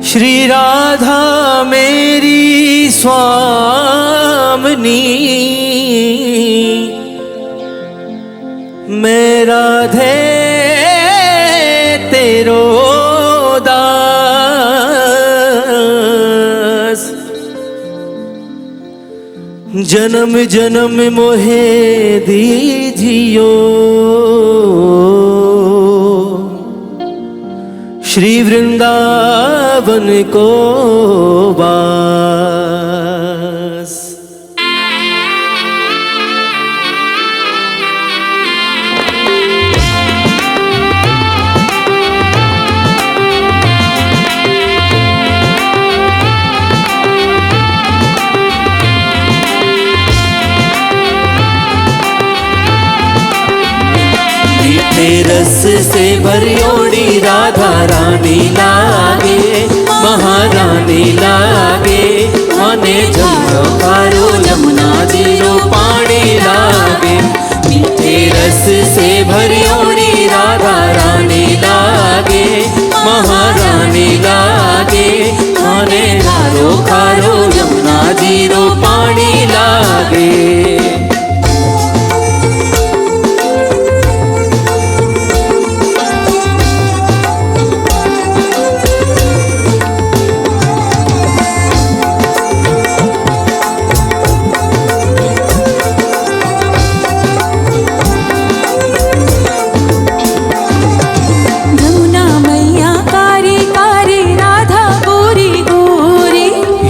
श्री राधा मेरी स्वामिनी, मैं राधे तेरो दास। जन्म जन्म मोहे दीजियो श्री वृंदावन को वास। रस से भरियोड़ी राधा रानी लागे, महारानी लागे। मने झरो खारो यमुना जीरो पानी लागे। मीठे रस से भरियोड़ी राधा रानी लागे, महारानी लागे। मने झरो खारो यमुना जीरो पानी लागे।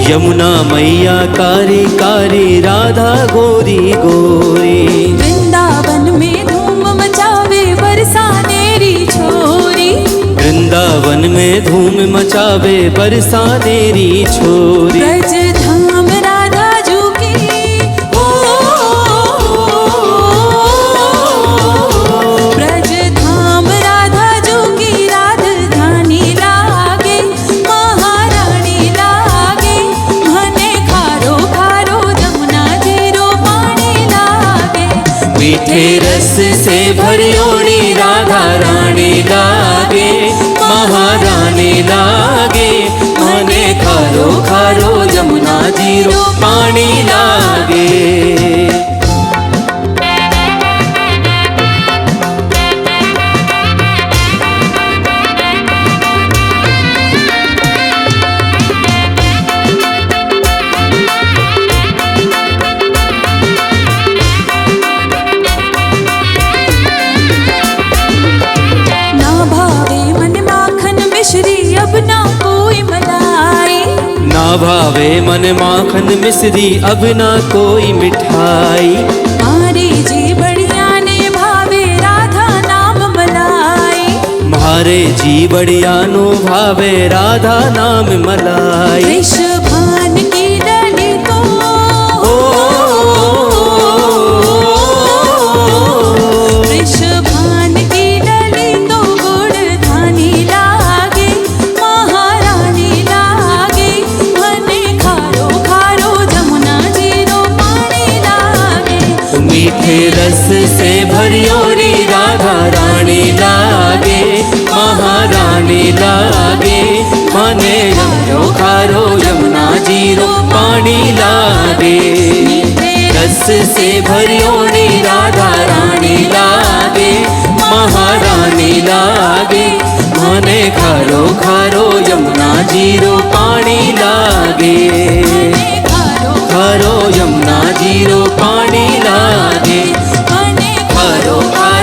यमुना मैया कारी कारी राधा गोरी गोरी। वृंदावन में धूम मचावे बरसानेरी छोरी। वृंदावन में धूम मचावे बरसानेरी छोरी। ब्रज धाम राधा जू की ब्रज धाम राधा जू की राजधानी लागे, महारानी लागे। मने खारो खारो जमुना जीरो पानी लागे। मीठे रस से भरियोड़ी राधा रानी लागे, महारानी लागे। मने खारो खारो जमुना जीरो पानी लागे। ना भावे मन माखन मिश्री अब ना कोई मिठाई। मारे जी बढ़िया ने भावे राधा नाम मलाई। मारे जी बढ़िया नो भावे राधा नाम मलाई। वृषभान की डली को वृषभान की डली तो गुड़ धानी लागे, महारानी लागे। मने खारो खारो जमुना जीरो पानी लागे। मीठे रस से भरियोरी राधा रानी लागे, महारानी लागे। मने झरो खारो यमुना जीरो पानी लागे। रस से भरियोरी राधा रानी लागे, महारानी लागे। मने खारो खारो यमुना जीरो पानी लागे। खारो यमुना जीरो पानी लागे। खारो खारो